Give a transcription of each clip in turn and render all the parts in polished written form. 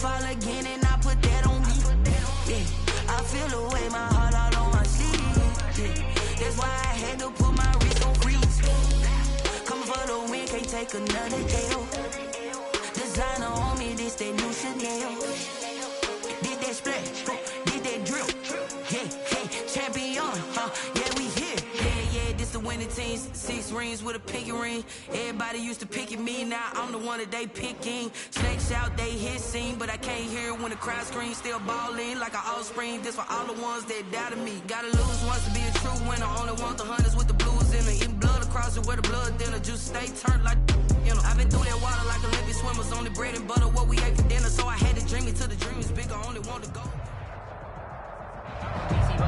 fall again and I put that on me. Yeah, I feel the way, my heart all on my sleeve. Yeah, that's why I had to put my wrist on freeze. Coming for the win, can't take another day. Designer on me, this that new Chanel. Did that splash, did that drip. Yeah, champion, yeah, we here. Yeah, this the winning teams. 6 rings with a pinky ring. Everybody used to pick at me, now I'm the one that they picking. Snakes out, they hit scene, but I can't hear it when the crowd screams. Still balling like an offspring. This for all the ones that doubted me. Gotta lose once to be a true winner. Only want the hunters with the blues in it. Eating blood across it where the blood dinner. Juice stay turned like, you know. I've been through that water like Olympic swimmers. Only bread and butter what we ate for dinner. So I had to dream it till the dream is bigger. Only want to go.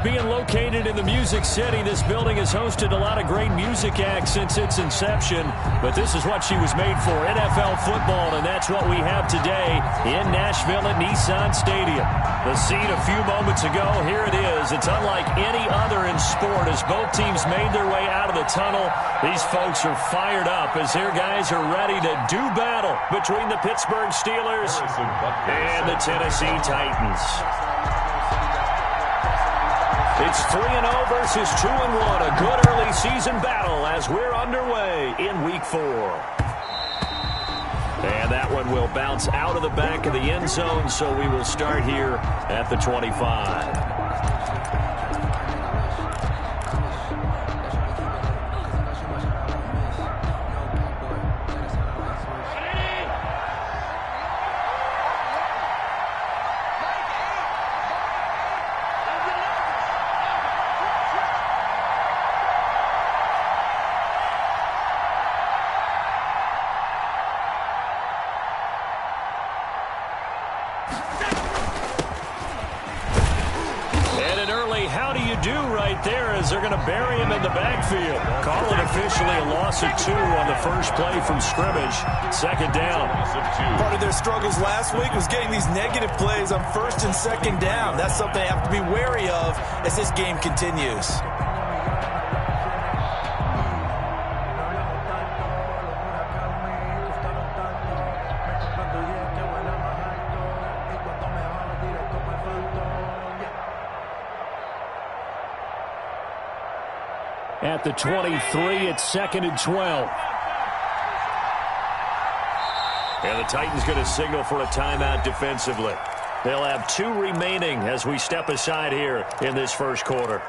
Being located in the Music City, this building has hosted a lot of great music acts since its inception, but this is what she was made for, NFL football, and that's what we have today in Nashville at Nissan Stadium. The scene a few moments ago, here it is. It's unlike any other in sport as both teams made their way out of the tunnel. These folks are fired up as their guys are ready to do battle between the Pittsburgh Steelers and the Tennessee Titans. It's 3-0 versus 2-1. A good early season battle as we're underway in Week 4. And that one will bounce out of the back of the end zone, so we will start here at the 25. They're going to bury him in the backfield. Call it officially a loss of 2 on the first play from scrimmage. Second down. Part of their struggles last week was getting these negative plays on first and second down. That's something they have to be wary of as this game continues. At the 23, it's 2nd and 12. And the Titans going to signal for a timeout defensively. They'll have 2 remaining as we step aside here in this first quarter.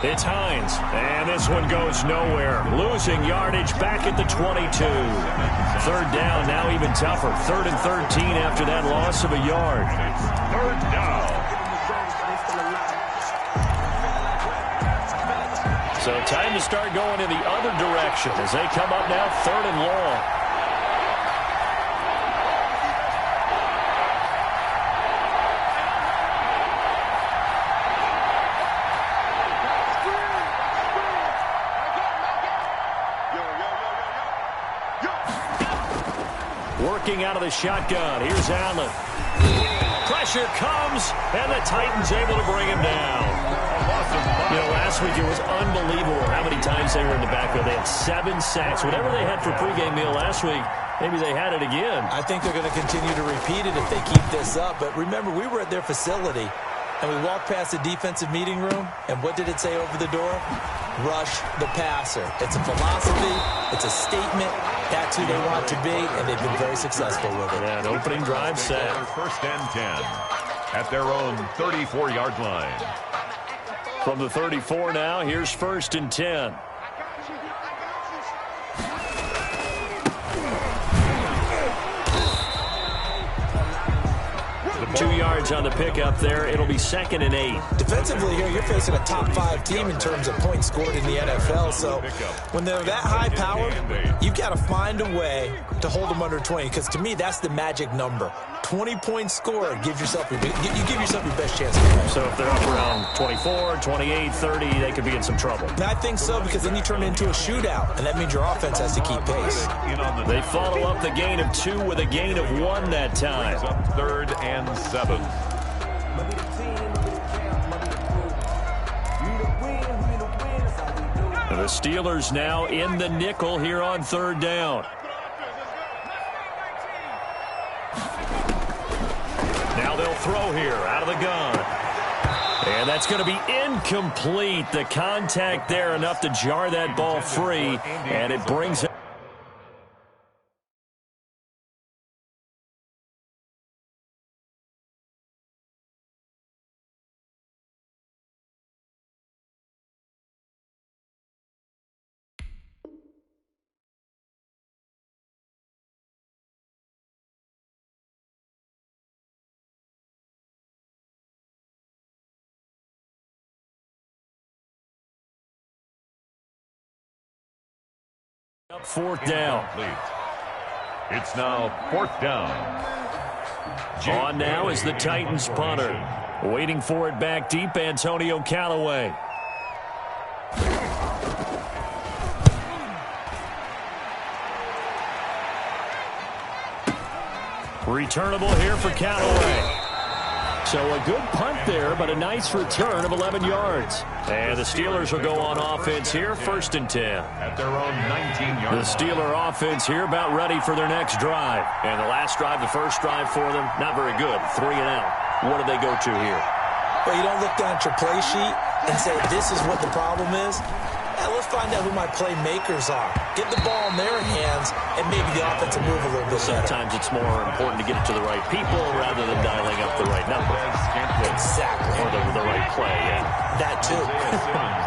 It's Hines, and this one goes nowhere. Losing yardage back at the 22. Third down, now even tougher. 3rd and 13 after that loss of a yard. 3rd down. So time to start going in the other direction as they come up now 3rd and long. Out of the shotgun. Here's Allen. Pressure comes, and the Titans able to bring him down. You know, last week it was unbelievable how many times they were in the backfield. They had 7 sacks. Whatever they had for pregame meal last week, maybe they had it again. I think they're going to continue to repeat it if they keep this up. But remember, we were at their facility, and we walked past the defensive meeting room, and what did it say over the door? Rush the passer. It's a philosophy. It's a statement. That's who they want to be, and they've been very successful with it. Yeah, an opening drive set. 1st and 10 at their own 34-yard line. From the 34 now, here's 1st and 10. 2 yards on the pickup there. It'll be 2nd and 8. Defensively here, you're facing a top 5 team in terms of points scored in the NFL. So when they're that high powered, you've got to find a way to hold them under 20. Because to me, that's the magic number. 20-point score, you give yourself your best chance to win. So if they're up around 24, 28, 30, they could be in some trouble. I think so, because then you turn it into a shootout, and that means your offense has to keep pace. They follow up the gain of 2 with a gain of 1 that time. It's up 3rd and 7. The Steelers now in the nickel here on 3rd down. Now they'll throw here out of the gun. And that's going to be incomplete. The contact there enough to jar that ball free. And it brings it. Up 4th down. It's now 4th down. On now is the Titans punter. Waiting for it back deep, Antonio Callaway. Returnable here for Callaway. So a good punt there, but a nice return of 11 yards. And the Steelers will go on offense here, 1st and 10. At their own 19-yard line. The Steeler offense here about ready for their next drive. And the last drive, the first drive for them, not very good. 3 and out. What do they go to here? Well, you don't look down at your play sheet and say, this is what the problem is. Now, let's find out who my playmakers are. Get the ball in their hands, and maybe the offense will move a little bit better. Sometimes it's more important to get it to the right people rather than dialing up the right number. Exactly. Or the right play, yeah. That, too.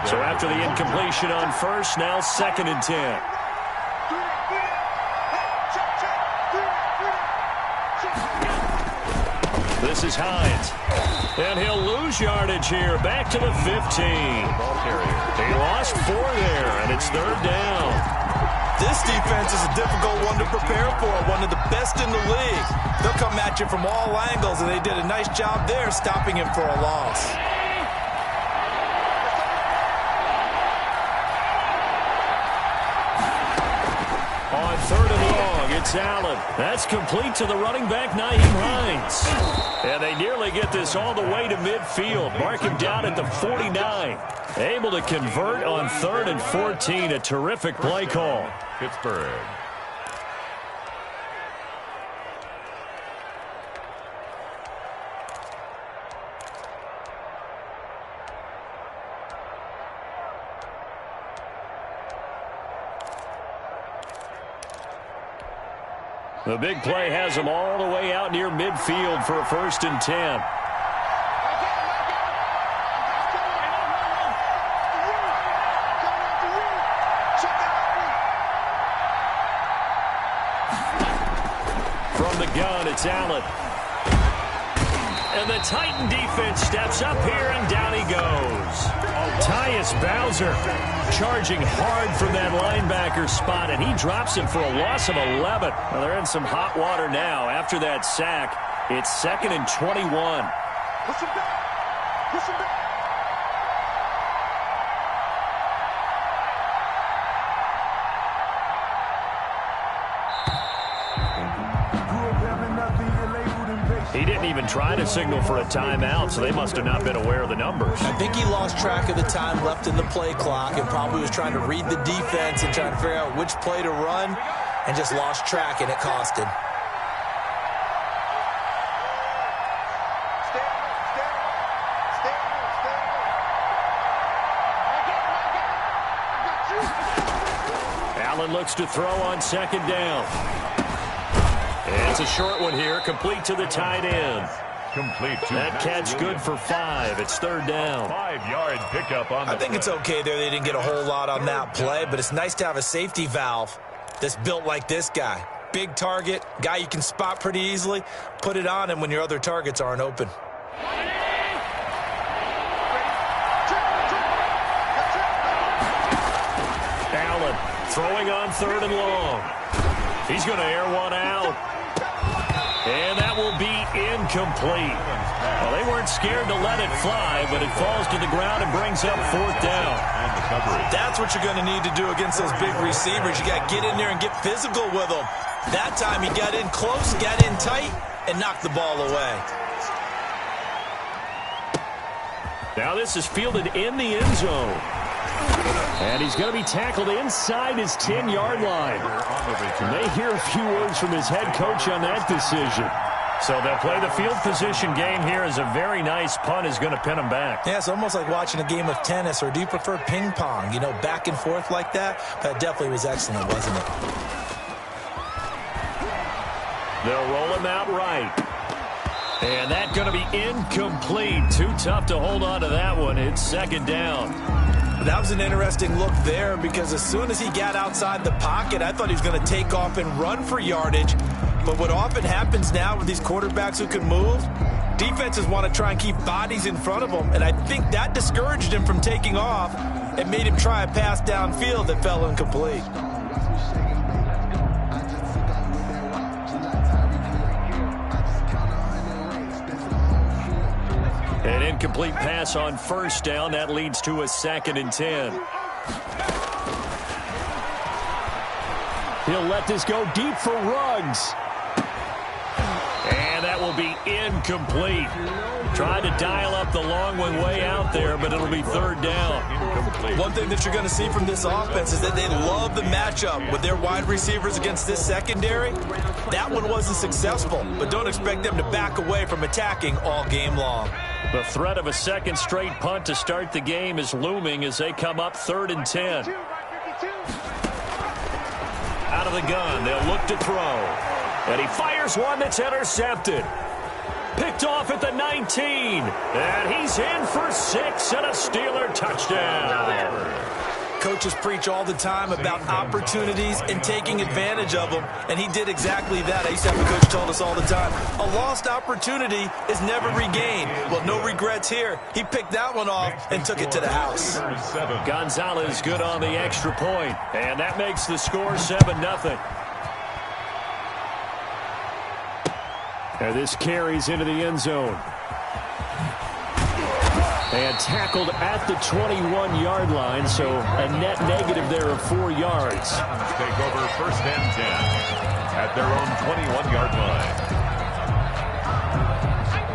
So after the incompletion on 1st, now 2nd and 10. This is Hines. And he'll lose yardage here. Back to the 15. He lost 4 there, and it's 3rd down. This defense is a difficult one to prepare for, one of the best in the league. They'll come at you from all angles, and they did a nice job there stopping him for a loss. On 3rd and long, it's Allen. That's complete to the running back, Nyheim Hines. And they nearly get this all the way to midfield. Mark him down at the 49. Able to convert on 3rd and 14. A terrific play call. Pittsburgh. The big play has them all the way out near midfield for a 1st and 10. From the gun, it's Allen. And the Titan defense steps up here, and down he goes. Tyus Bowser charging hard from that linebacker spot, and he drops him for a loss of 11. Well, they're in some hot water now. After that sack, it's 2nd and 21. Push him back. Push him back. He didn't even try to signal for a timeout, so they must have not been aware of the numbers. I think he lost track of the time left in the play clock and probably was trying to read the defense and trying to figure out which play to run and just lost track, and it cost him. Allen looks to throw on 2nd down. It's a short one here, complete to the tight end. Complete to that catch good for 5. It's 3rd down. 5-yard pickup on the I think it's okay there. They didn't get a whole lot on that play, but it's nice to have a safety valve that's built like this guy. Big target, guy you can spot pretty easily. Put it on him when your other targets aren't open. Allen throwing on 3rd and long. He's going to air one out. And that will be incomplete. Well, they weren't scared to let it fly, but it falls to the ground and brings up 4th down. That's what you're going to need to do against those big receivers. You got to get in there and get physical with them. That time he got in close, got in tight, and knocked the ball away. Now this is fielded in the end zone. And he's going to be tackled inside his 10-yard line. You may hear a few words from his head coach on that decision. So they'll play the field position game here as a very nice punt is going to pin him back. Yeah, it's almost like watching a game of tennis, or do you prefer ping pong? You know, back and forth like that? That definitely was excellent, wasn't it? They'll roll him out right. And that's going to be incomplete. Too tough to hold on to that one. It's 2nd down. That was an interesting look there, because as soon as he got outside the pocket, I thought he was going to take off and run for yardage. But what often happens now with these quarterbacks who can move, defenses want to try and keep bodies in front of them, and I think that discouraged him from taking off and made him try a pass downfield that fell incomplete. An incomplete pass on 1st down. That leads to a 2nd and 10. He'll let this go deep for Ruggs. And that will be incomplete. Tried to dial up the long one way out there, but it'll be 3rd down. One thing that you're going to see from this offense is that they love the matchup with their wide receivers against this secondary. That one wasn't successful, but don't expect them to back away from attacking all game long. The threat of a 2nd straight punt to start the game is looming as they come up 3rd and 10. Out of the gun, they'll look to throw. And he fires one that's intercepted. Picked off at the 19. And he's in for 6 and a Steeler touchdown. Coaches preach all the time about opportunities and taking advantage of them, and he did exactly that. I used to have a coach told us all the time, a lost opportunity is never regained. Well, no regrets here. He picked that one off and took it to the house. Gonzalez good on the extra point, and that makes the score 7-0. And this carries into the end zone. And tackled at the 21-yard line, so a net negative there of 4 yards. Take over 1st and 10 at their own 21-yard line.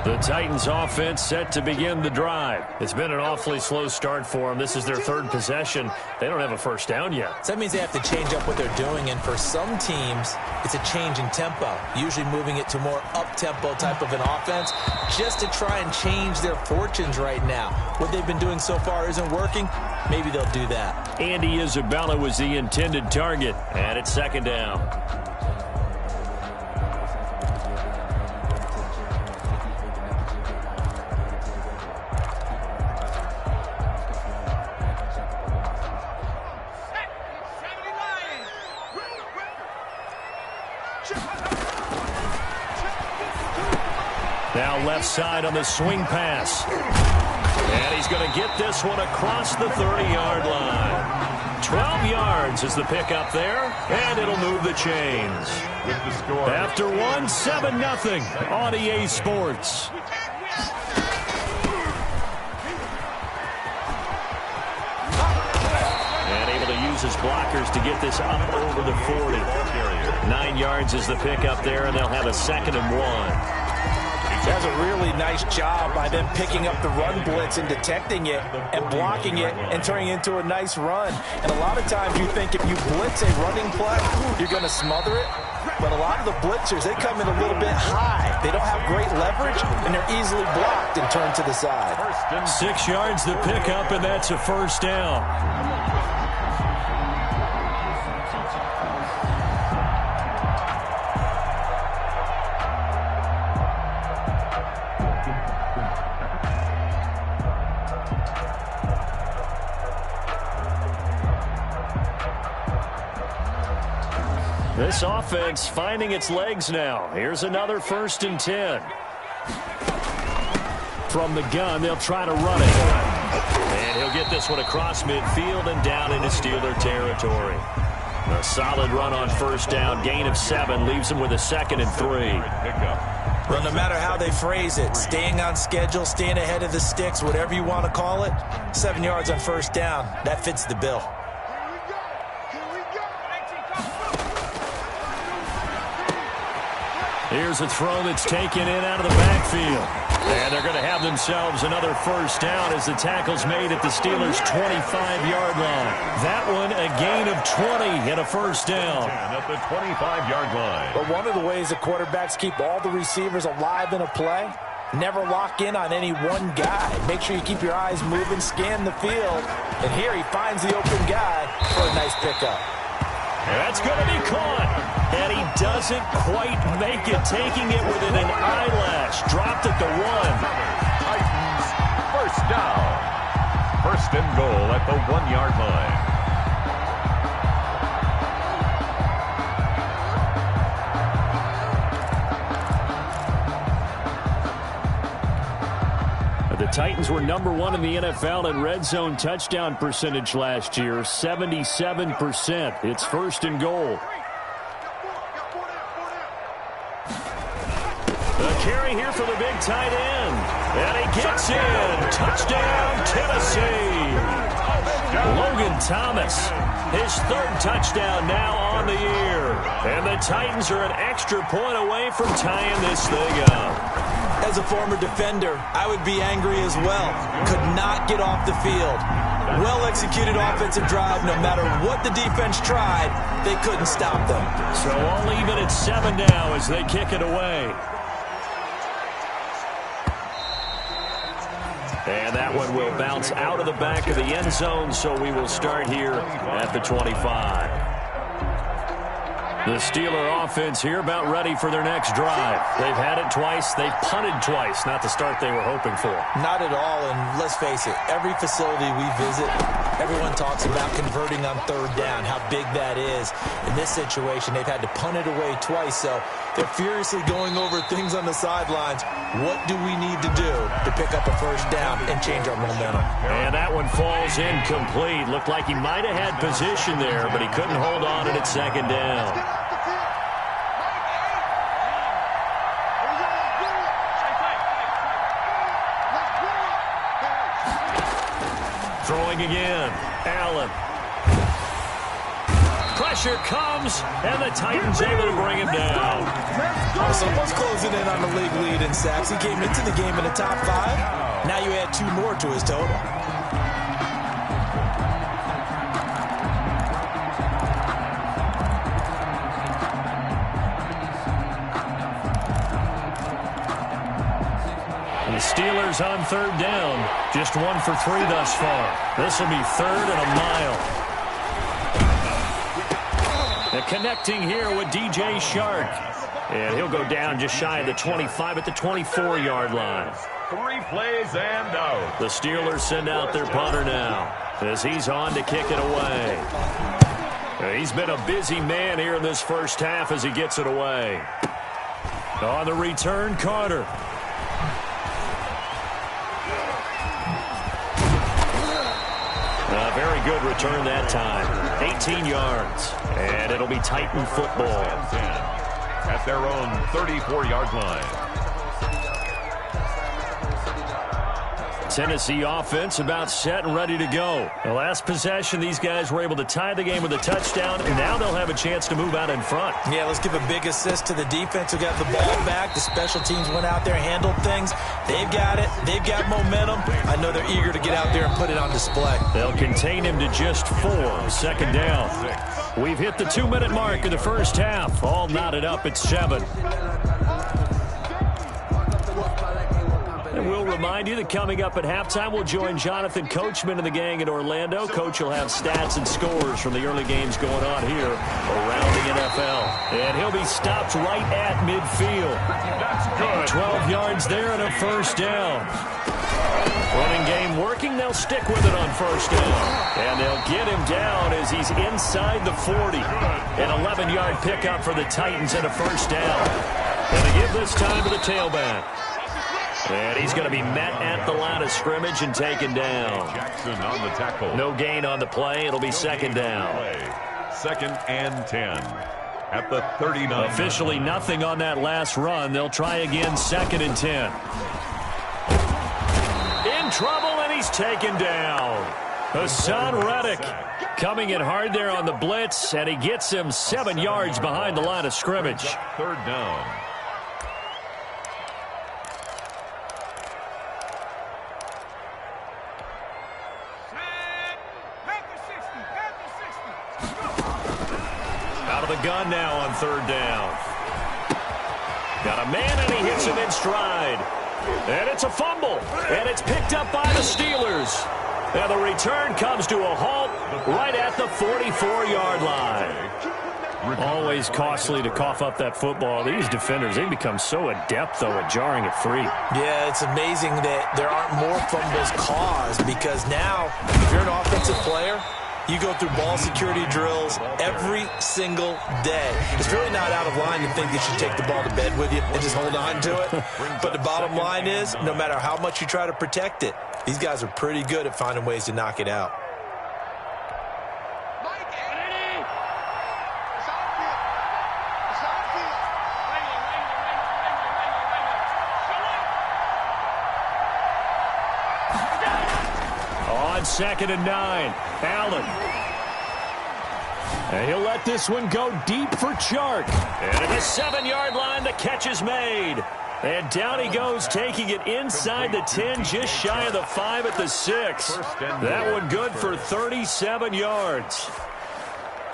The Titans offense set to begin the drive. It's been an awfully slow start for them. This is their 3rd possession. They don't have a 1st down yet. So that means they have to change up what they're doing, and for some teams, it's a change in tempo, usually moving it to more up-tempo type of an offense just to try and change their fortunes right now. What they've been doing so far isn't working. Maybe they'll do that. Andy Isabella was the intended target, and it's 2nd down. Now left side on the swing pass. And he's going to get this one across the 30-yard line. 12 yards is the pickup there, and it'll move the chains. With the score. After one, 7-0 on EA Sports. And able to use his blockers to get this up over the 40. 9 yards is the pickup there, and they'll have a 2nd and 1. Does a really nice job by them picking up the run blitz and detecting it and blocking it and turning it into a nice run. And a lot of times you think if you blitz a running play, you're going to smother it. But a lot of the blitzers, they come in a little bit high. They don't have great leverage, and they're easily blocked and turned to the side. 6 yards the pickup, and that's a 1st down. This offense finding its legs now. Here's another 1st and 10. From the gun, they'll try to run it. And he'll get this one across midfield and down into Steeler territory. A solid run on first down. Gain of 7 leaves them with a 2nd and 3. Well, no matter how they phrase it, staying on schedule, staying ahead of the sticks, whatever you want to call it, 7 yards on first down, that fits the bill. Here's a throw that's taken in out of the backfield. And they're going to have themselves another first down as the tackle's made at the Steelers' 25-yard line. That one, a gain of 20 and a first down. At the 25-yard line. But one of the ways the quarterbacks keep all the receivers alive in a play, never lock in on any one guy. Make sure you keep your eyes moving, scan the field. And here he finds the open guy for a nice pickup. And that's going to be caught. And he doesn't quite make it, taking it within an eyelash. Dropped at the 1. Titans, first down. First and goal at the 1-yard line. The Titans were number 1 in the NFL in red zone touchdown percentage last year, 77%. It's first and goal. The carry here for the big tight end. And he gets in. Touchdown, Tennessee. Logan Thomas, his 3rd touchdown now on the year. And the Titans are an extra point away from tying this thing up. As a former defender, I would be angry as well. Could not get off the field. Well-executed offensive drive. No matter what the defense tried, they couldn't stop them. So all even at 7 now as they kick it away. And that one will bounce out of the back of the end zone, so we will start here at the 25. The Steeler offense here about ready for their next drive. They've had it twice. They've punted twice. Not the start they were hoping for. Not at all, and let's face it, every facility we visit, everyone talks about converting on 3rd down, how big that is. In this situation, they've had to punt it away twice, so they're furiously going over things on the sidelines. What do we need to do to pick up a first down and change our momentum? And that one falls incomplete. Looked like he might have had position there, but he couldn't hold on it at 2nd down. Throwing again. Allen. Pressure comes, and the Titans able to bring him down. Someone's closing in on the league lead in sacks. He came into the game in the top 5. Now you add 2 more to his total. The Steelers on 3rd down. Just 1 for 3 thus far. This will be 3rd and a mile. And connecting here with DJ Shark. And he'll go down just shy of the 25 at the 24-yard line. 3 plays and out. The Steelers send out their punter now as he's on to kick it away. He's been a busy man here in this first half as he gets it away. On the return, Carter. A very good return that time. 18 yards. And it'll be Titan football. At their own 34-yard line. Tennessee offense about set and ready to go. The last possession, these guys were able to tie the game with a touchdown, and now they'll have a chance to move out in front. Yeah, let's give a big assist to the defense who got the ball back. The special teams went out there, handled things. They've got it. They've got momentum. I know they're eager to get out there and put it on display. They'll contain him to just 4. 2nd down. We've hit the 2-minute mark of the first half. All knotted up at 7. And we'll remind you that coming up at halftime, we'll join Jonathan Coachman and the gang in Orlando. Coach will have stats and scores from the early games going on here around the NFL. And he'll be stopped right at midfield. That's good. 12 yards there and a first down. Running game working. They'll stick with it on first down. And they'll get him down as he's inside the 40. An 11-yard pickup for the Titans and a first down. And they give this time to the tailback. And he's going to be met at the line of scrimmage and taken down. Jackson on the tackle. No gain on the play. It'll be 2nd down. 2nd and 10 at the 39. Officially nothing on that last run. They'll try again, 2nd and 10. In trouble, and he's taken down. Hassan Reddick coming in hard there on the blitz, and he gets him 7 yards behind the line of scrimmage. 3rd down. Out of the gun now on 3rd down. Got a man, and he hits him in stride. And it's a fumble, and it's picked up by the Steelers. And the return comes to a halt right at the 44-yard line. Always costly to cough up that football. These defenders, they become so adept, though, at jarring it free. Yeah, it's amazing that there aren't more fumbles caused, because now, if you're an offensive player, you go through ball security drills every single day. It's really not out of line to think that you take the ball to bed with you and just hold on to it. But the bottom line is, no matter how much you try to protect it, these guys are pretty good at finding ways to knock it out. On 2nd and 9, Allen. And he'll let this one go deep for Chark. And at the 7-yard line, the catch is made. And down he goes, taking it inside the 10, just shy of the 5 at the 6. That one good for 37 yards.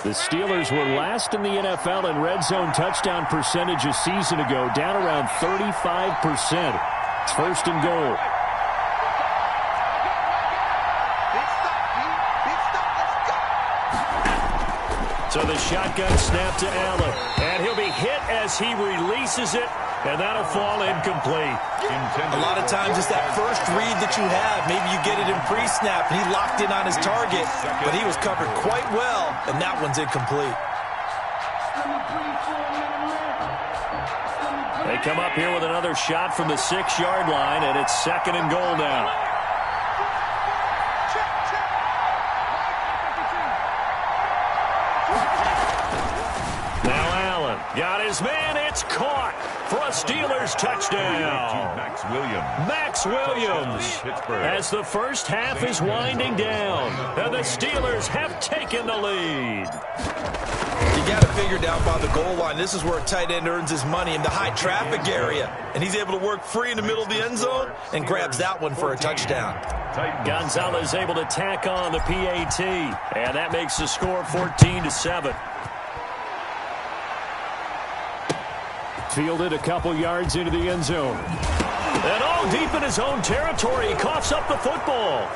The Steelers were last in the NFL in red zone touchdown percentage a season ago, down around 35%. It's 1st and goal. So the shotgun snap to Allen. And he'll be hit as he releases it. And that'll fall incomplete. A lot of times it's that first read that you have. Maybe you get it in pre-snap, and he locked in on his target, but he was covered quite well, and that one's incomplete. They come up here with another shot from the 6-yard line, and it's 2nd and goal now. Now Allen got his man. It's caught for a Steelers touchdown. Max Williams as the first half is winding down, and the Steelers have taken the lead. You got to figure down by the goal line. This is where a tight end earns his money, in the high traffic area. And he's able to work free in the middle of the end zone and grabs that one for a touchdown. Gonzalez able to tack on the PAT, and that makes the score 14-7. Fielded a couple yards into the end zone. And all deep in his own territory, he coughs up the football.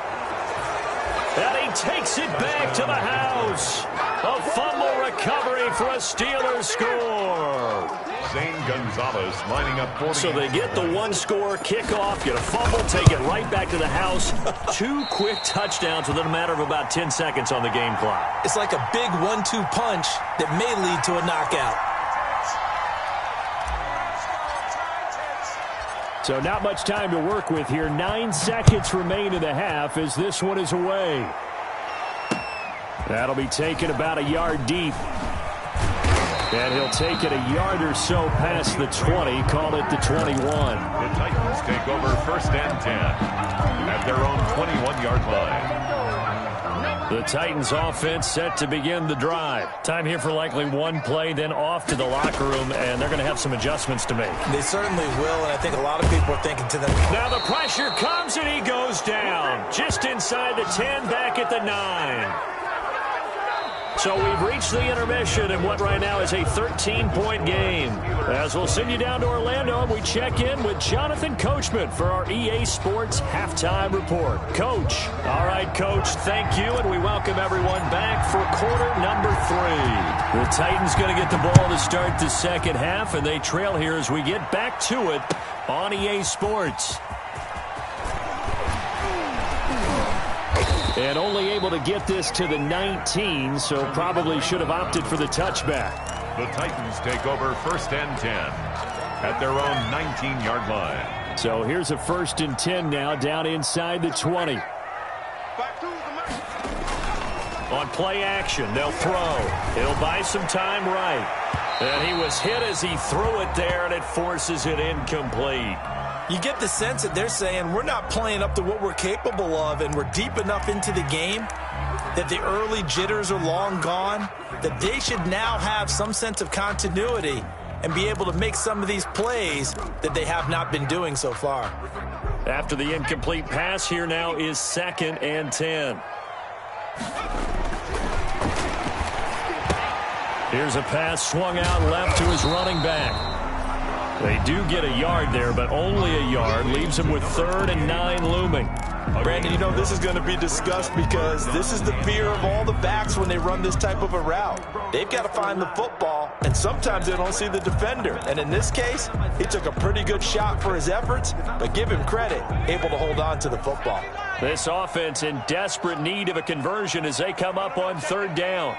And he takes it back to the house. A fumble recovery for a Steelers score. Zane Gonzalez lining up 40. So they get the one-score kickoff, get a fumble, take it right back to the house. 2 quick touchdowns within a matter of about 10 seconds on the game clock. It's like a big 1-2 punch that may lead to a knockout. So not much time to work with here. 9 seconds remain in the half as this one is away. That'll be taken about a yard deep. And he'll take it a yard or so past the 20, call it the 21. The Titans take over 1st and 10 at their own 21-yard line. The Titans offense set to begin the drive. Time here for likely one play, then off to the locker room, and they're going to have some adjustments to make. They certainly will, and I think a lot of people are thinking to them. Now the pressure comes, and he goes down. Just inside the 10, back at the 9. So we've reached the intermission in what right now is a 13-point game. As we'll send you down to Orlando, and we check in with Jonathan Coachman for our EA Sports Halftime Report. Coach. All right, Coach, thank you, and we welcome everyone back for quarter number 3. The Titans going to get the ball to start the second half, and they trail here as we get back to it on EA Sports. And only able to get this to the 19, so probably should have opted for the touchback. The Titans take over 1st and 10 at their own 19-yard line. So here's a 1st and 10 now, down inside the 20. On play action, they'll throw. He'll buy some time right. And he was hit as he threw it there, and it forces it incomplete. You get the sense that they're saying we're not playing up to what we're capable of, and we're deep enough into the game that the early jitters are long gone, that they should now have some sense of continuity and be able to make some of these plays that they have not been doing so far. After the incomplete pass, here now is 2nd and 10. Here's a pass swung out left to his running back. They do get a yard there, but only a yard. Leaves him with 3rd and 9 looming. Brandon, you know this is going to be discussed because this is the fear of all the backs when they run this type of a route. They've got to find the football, and sometimes they don't see the defender. And in this case, he took a pretty good shot for his efforts, but give him credit, able to hold on to the football. This offense in desperate need of a conversion as they come up on 3rd down.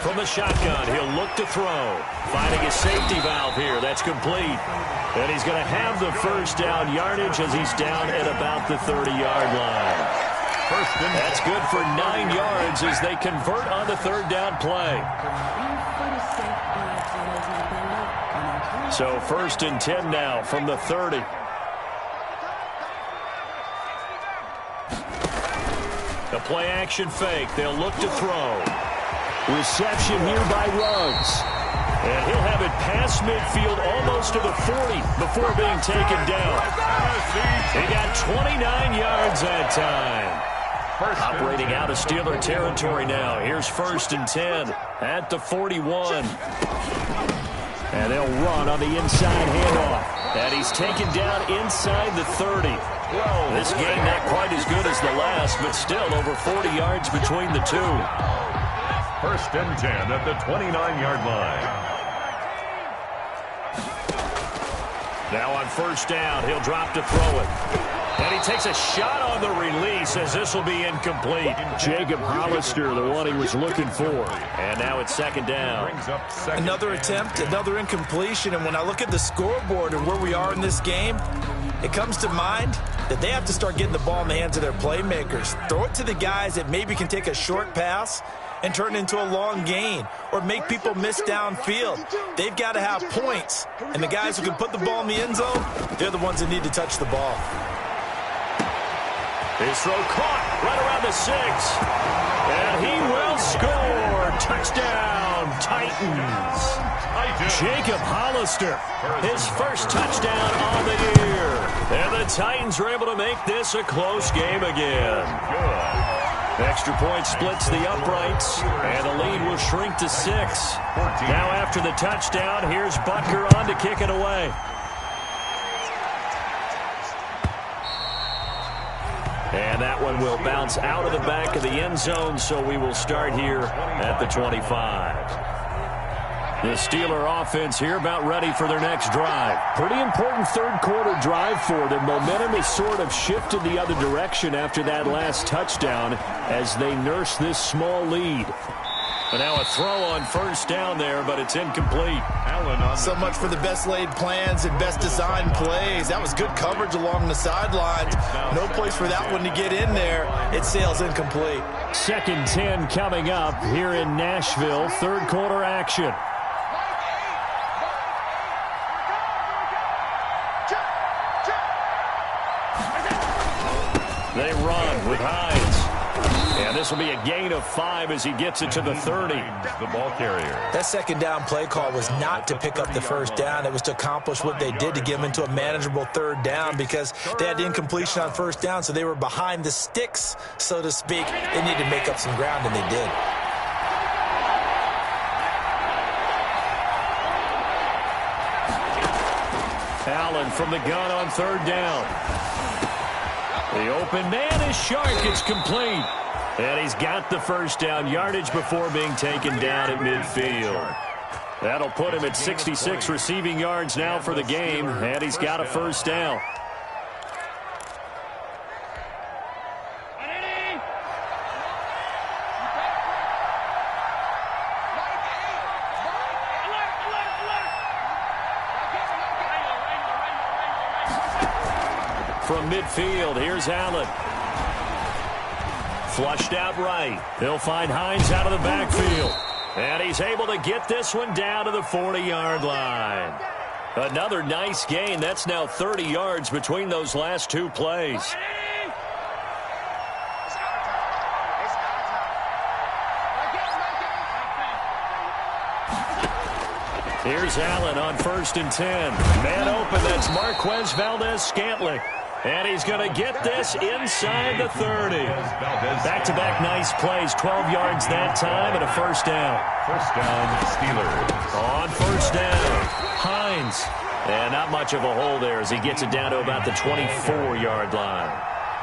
From the shotgun, he'll look to throw. Finding his safety valve here. That's complete. And he's going to have the first down yardage as he's down at about the 30-yard line. That's good for 9 yards as they convert on the 3rd down play. So 1st and 10 now from the 30. The play action fake. They'll look to throw. Reception here by Ruggs. And he'll have it past midfield almost to the 40 before being taken down. He got 29 yards that time. Operating out of Steeler territory now. Here's 1st and 10 at the 41. And they'll run on the inside handoff. And he's taken down inside the 30. This game not quite as good as the last, but still over 40 yards between the two. 1st and 10 at the 29-yard line. Now on 1st down, he'll drop to throw it. And he takes a shot on the release as this will be incomplete. Jacob Hollister, the one he was looking for. And now it's 2nd down. Another attempt, another incompletion. And when I look at the scoreboard and where we are in this game, it comes to mind that they have to start getting the ball in the hands of their playmakers. Throw it to the guys that maybe can take a short pass and turn it into a long gain or make people miss downfield. They've got to have points. And the guys who can put the ball in the end zone, they're the ones that need to touch the ball. His throw caught right around the 6. And he will score. Touchdown, Titans. Jacob Hollister, his first touchdown on the year. And the Titans were able to make this a close game again. Extra point splits the uprights, and the lead will shrink to 6. Now after the touchdown, here's Butker on to kick it away. And that one will bounce out of the back of the end zone, so we will start here at the 25. The Steeler offense here about ready for their next drive. Pretty important 3rd quarter drive for them. Momentum has sort of shifted the other direction after that last touchdown as they nurse this small lead. And now a throw on 1st down there, but it's incomplete. So much for the best laid plans and best designed plays. That was good coverage along the sidelines. No place for that one to get in there. It sails incomplete. 2nd 10 coming up here in Nashville. 3rd quarter action. They run with Hines. And this will be a gain of 5 as he gets it to the 30. The ball carrier. That 2nd down play call was not to pick up the 1st down. It was to accomplish what they did to get them into a manageable 3rd down because they had the incompletion on 1st down, so they were behind the sticks, so to speak. They needed to make up some ground, and they did. Allen from the gun on 3rd down. The open man is Shark. It's complete. And he's got the 1st down yardage before being taken down at midfield. That'll put him at 66 receiving yards now for the game, and he's got a 1st down. From from midfield. Here's Allen. Flushed out right. He'll find Hines out of the backfield. And he's able to get this one down to the 40-yard line. Another nice gain. That's now 30 yards between those last two plays. Here's Allen on 1st and 10. Man open, that's Marquez Valdez-Scantling. And he's going to get this inside the 30. Back-to-back nice plays, 12 yards that time and a first down. First down, Steelers. On first down, Hines. And not much of a hole there as he gets it down to about the 24-yard line.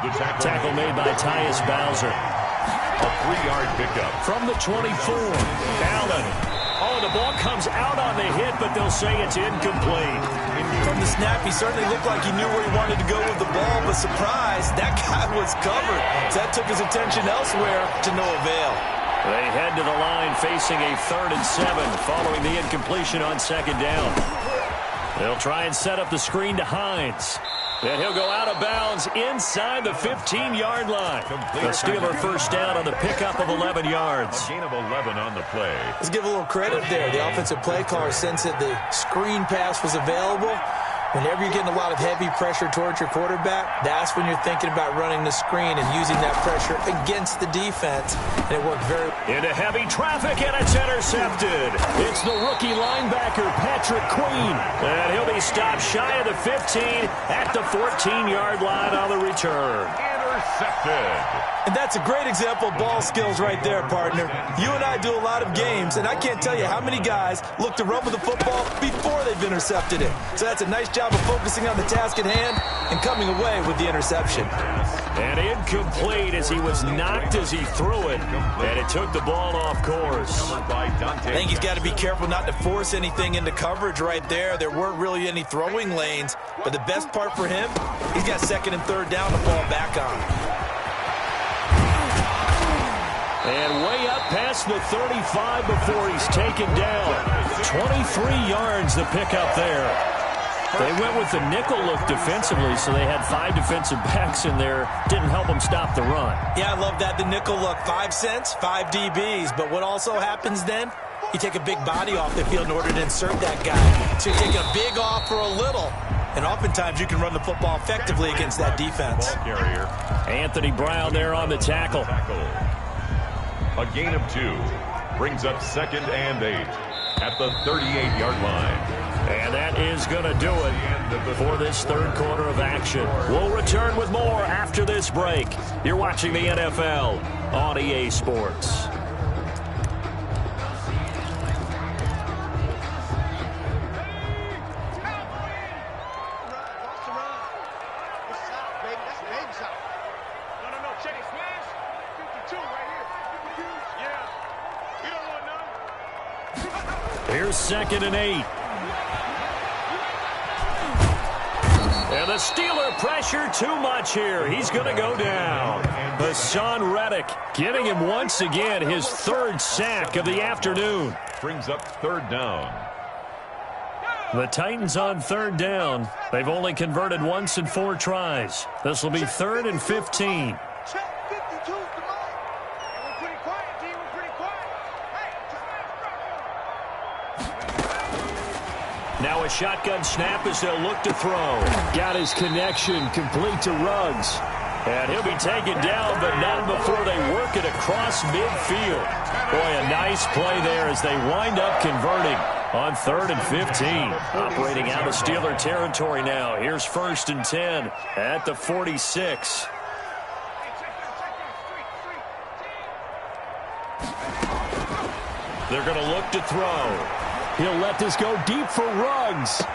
The Tackle made by Tyus Bowser. A 3-yard pickup. From the 24, Allen. Oh, the ball comes out on the hit, but they'll say it's incomplete. From the snap, he certainly looked like he knew where he wanted to go with the ball, but surprise, that guy was covered. So that took his attention elsewhere to no avail. They head to the line facing a 3rd and 7 following the incompletion on 2nd down. They'll try and set up the screen to Hines. And he'll go out of bounds inside the 15-yard line. The Steeler first down on the pickup of 11 yards. A gain of 11 on the play. Let's give a little credit there. The offensive play caller sensed that the screen pass was available. Whenever you're getting a lot of heavy pressure towards your quarterback, that's when you're thinking about running the screen and using that pressure against the defense. And it worked very well. Into heavy traffic, and it's intercepted. It's the rookie linebacker, Patrick Queen. And he'll be stopped shy of the 15 at the 14-yard line on the return. Intercepted. And that's a great example of ball skills right there, partner. You and I do a lot of games, and I can't tell you how many guys look to run with the football before they've intercepted it. So that's a nice job of focusing on the task at hand and coming away with the interception. And incomplete as he was knocked as he threw it, and it took the ball off course. I think he's got to be careful not to force anything into coverage right there. There weren't really any throwing lanes, but the best part for him, he's got 2nd and 3rd down to fall back on. And way up past the 35 before he's taken down. 23 yards the pickup there. They went with the nickel look defensively, so they had 5 defensive backs in there. Didn't help them stop the run. Yeah, I love that, the nickel look. 5 cents, 5 DBs. But what also happens then? You take a big body off the field in order to insert that guy. So you're taking a big off for a little. And oftentimes you can run the football effectively against that defense. Carrier. Anthony Brown there on the tackle. A gain of 2 brings up 2nd and 8 at the 38-yard line. And that is going to do it for this 3rd quarter of action. We'll return with more after this break. You're watching the NFL on EA Sports. Here's 2nd and 8. And the Steeler pressure too much here. He's going to go down. Hassan Reddick getting him once again his 3rd sack of the afternoon. Brings up 3rd down. The Titans on 3rd down. They've only converted once in 4 tries. This will be 3rd and 15. Now a shotgun snap as they'll look to throw. Got his connection complete to Ruggs. And he'll be taken down, but not before they work it across midfield. Boy, a nice play there as they wind up converting on 3rd and 15. Operating out of Steeler territory now. Here's 1st and 10 at the 46. They're going to look to throw. He'll let this go deep for Ruggs.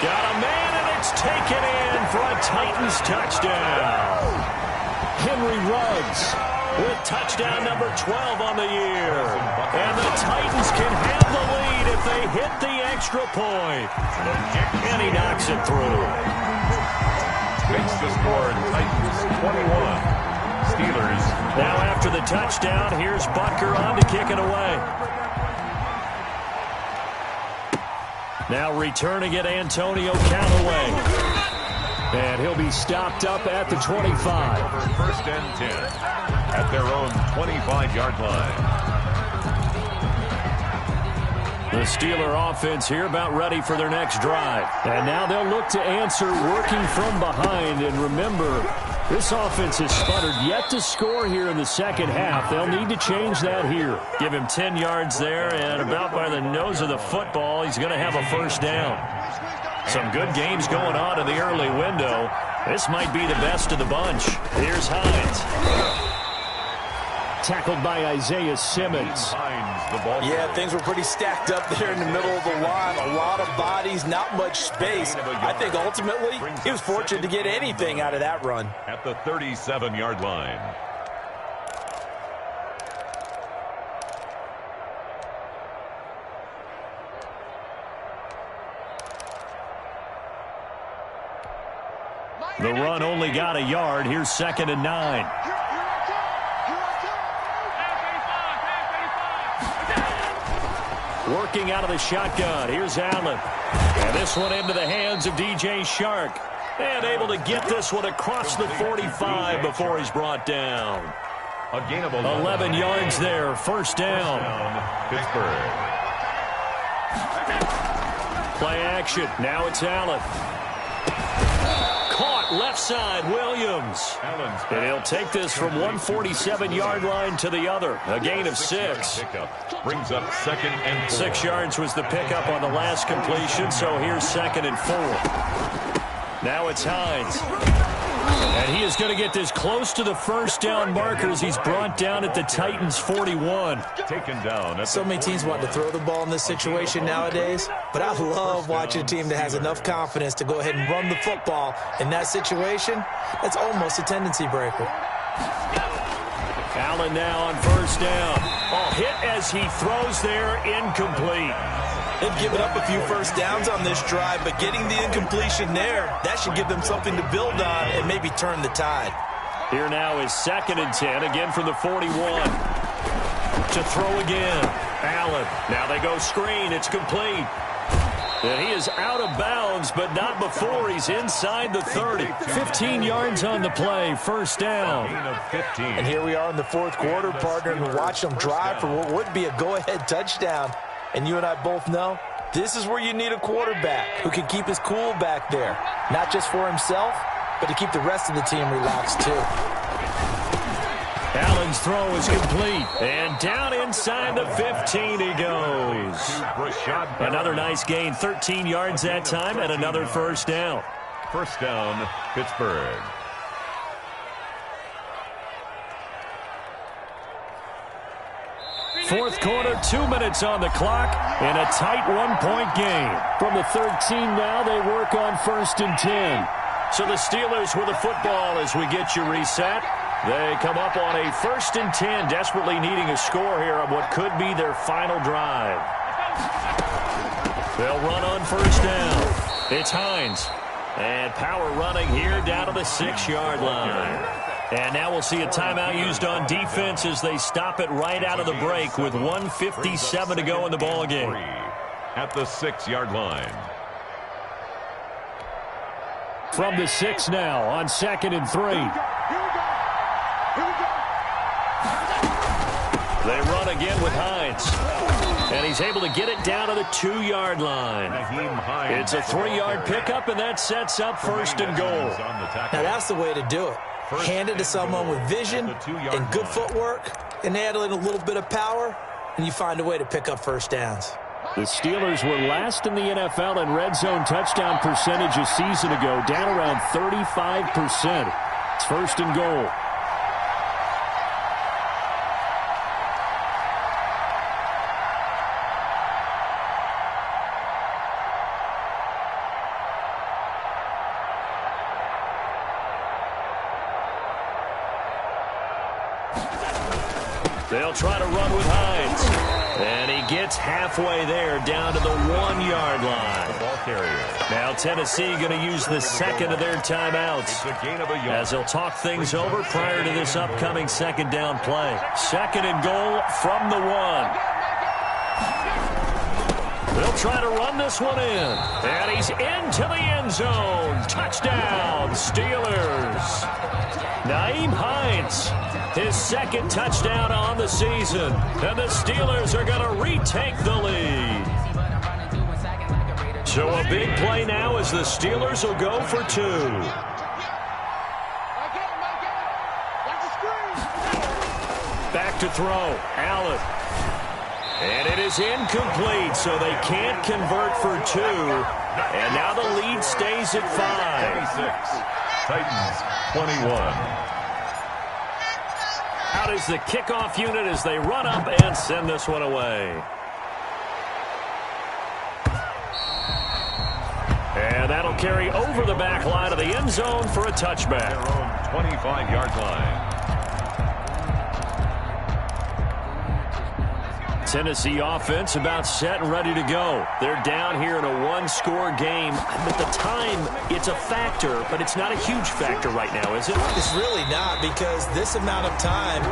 Got a man, and it's taken in for a Titans touchdown. Henry Ruggs with touchdown number 12 on the year. And the Titans can have the lead if they hit the extra point. And he knocks it through. Makes the score, Titans 21. Steelers. Now after the touchdown, here's Butker on to kick it away. Now returning it, Antonio Callaway. And he'll be stopped up at the 25. First and 10 at their own 25-yard line. The Steeler offense here about ready for their next drive. And now they'll look to answer working from behind. And remember, this offense has sputtered yet to score here in the second half. They'll need to change that here. Give him 10 yards there, and about by the nose of the football, he's going to have a first down. Some good games going on in the early window. This might be the best of the bunch. Here's Hines. Tackled by Isaiah Simmons. Yeah, things were pretty stacked up there in the middle of the line. A lot of bodies, not much space. I think ultimately he was fortunate to get anything out of that run. At the 37-yard line. The run only got a yard. Here's 2nd and 9. Working out of the shotgun. Here's Allen. And this one into the hands of DJ Shark. And able to get this one across the 45 before he's brought down. A gain of 11 yards there. First down. Pittsburgh. Play action. Now it's Allen. Caught left side, Williams. And he'll take this from 147-yard line to the other. A gain of 6. Brings up 2nd and 4. 6 yards was the pickup on the last completion, so here's 2nd and 4. Now it's Hines. And he is going to get this close to the first down markers. He's brought down at the Titans' 41. Taken down. So many teams want to throw the ball in this situation nowadays, but I love watching a team that has enough confidence to go ahead and run the football. In that situation, that's almost a tendency breaker. Allen now on first down. Oh, hit as he throws there, incomplete. They've given up a few first downs on this drive, but getting the incompletion there, that should give them something to build on and maybe turn the tide. Here now is 2nd and 10, again from the 41. To throw again. Allen. Now they go screen. It's complete. And he is out of bounds, but not before he's inside the 30. 15 yards on the play. First down. And here we are in the fourth quarter, partner, and watch them drive for what would be a go-ahead touchdown. And you and I both know this is where you need a quarterback who can keep his cool back there. Not just for himself, but to keep the rest of the team relaxed too. Allen's throw is complete. And down inside the 15 he goes. Another nice gain. 13 yards that time and another first down. First down, Pittsburgh. Fourth quarter, 2 minutes on the clock in a tight one-point game. From the 13 now, they work on 1st and 10. So the Steelers with the football as we get you reset. They come up on a 1st and 10, desperately needing a score here on what could be their final drive. They'll run on first down. It's Hines. And power running here down to the 6-yard line. And now we'll see a timeout used on defense as they stop it right out of the break with 1:57 to go in the ballgame. At the 6-yard line. From the 6 now on 2nd and 3. They run again with Hines. And he's able to get it down to the 2-yard line. It's a 3-yard pickup, and that sets up 1st and goal. Now that's the way to do it. Hand it to someone with vision and good footwork, and add in a little bit of power, and you find a way to pick up first downs. The Steelers were last in the NFL in red zone touchdown percentage a season ago, down around 35%. It's 1st and goal. They'll try to run with Hines. And he gets halfway there down to the 1-yard line. Now Tennessee going to use the second of their timeouts as they'll talk things over prior to this upcoming second down play. 2nd and goal from the 1. He'll try to run this one in. And he's into the end zone. Touchdown, Steelers. Nyheim Hines, his second touchdown on the season. And the Steelers are going to retake the lead. So a big play now as the Steelers will go for 2. Back to throw. Allen. And it is incomplete, so they can't convert for 2. And now the lead stays at 5. 26. Titans 21. Out is the kickoff unit as they run up and send this one away. And that'll carry over the back line of the end zone for a touchback. Their own 25-yard line. Tennessee offense about set and ready to go. They're down here in a one-score game. At the time, it's a factor, but it's not a huge factor right now, is it? It's really not, because this amount of time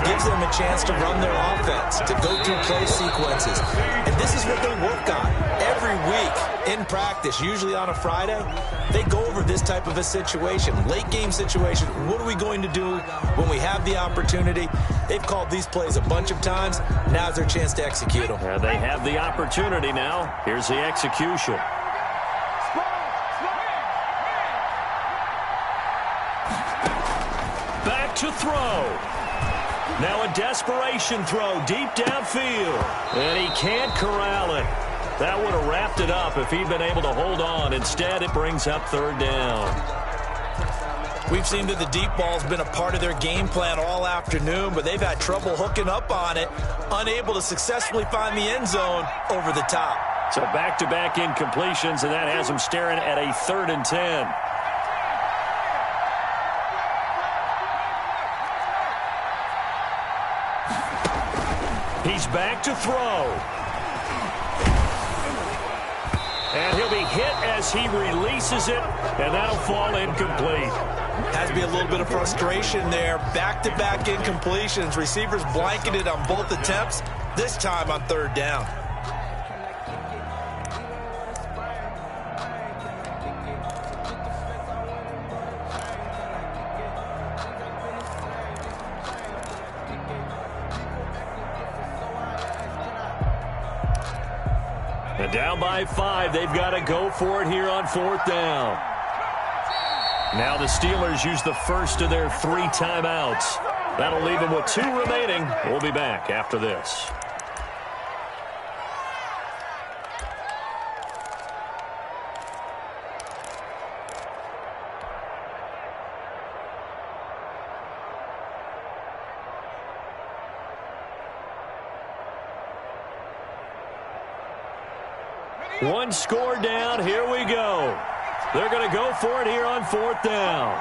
gives them a chance to run their offense, to go through play sequences. And this is what they work on every week in practice, usually on a Friday. They go over this type of a situation, late game situation. What are we going to do when we have the opportunity? They've called these plays a bunch of times. Now's their chance to execute them. They have the opportunity now. Here's the execution. Back to throw. Now a desperation throw deep downfield. And he can't corral it. That would have wrapped it up if he'd been able to hold on. Instead, it brings up 3rd down. We've seen that the deep ball's been a part of their game plan all afternoon, but they've had trouble hooking up on it, unable to successfully find the end zone over the top. So back-to-back incompletions, and that has them staring at a 3rd and 10. He's back to throw. And he'll be hit as he releases it, and that'll fall incomplete. Has to be a little bit of frustration there. Back-to-back incompletions. Receivers blanketed on both attempts, this time on 3rd down. And down by 5, they've got to go for it here on 4th down. Now the Steelers use the first of their 3 timeouts. That'll leave them with 2 remaining. We'll be back after this. One score down. Here we go. They're going to go for it here on 4th down.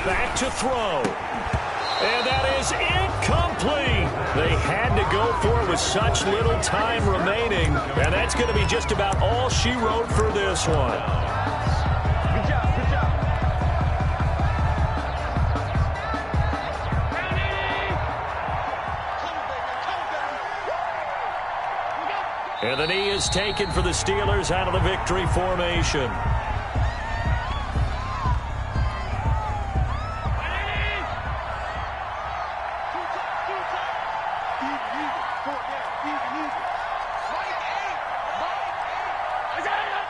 Back to throw. And that is incomplete. They had to go for it with such little time remaining. And that's going to be just about all she wrote for this one. And the knee is taken for the Steelers out of the victory formation.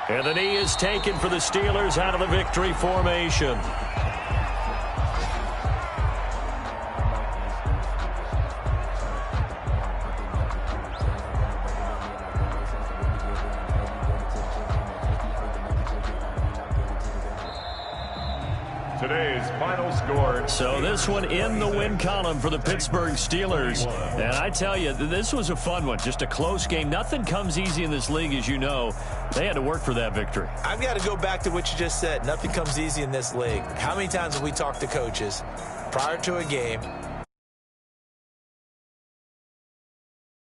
And the knee is taken for the Steelers out of the victory formation. Today's final score. So this one in the win column for the Pittsburgh Steelers. And I tell you, this was a fun one. Just a close game. Nothing comes easy in this league, as you know. They had to work for that victory. I've got to go back to what you just said. Nothing comes easy in this league. How many times have we talked to coaches prior to a game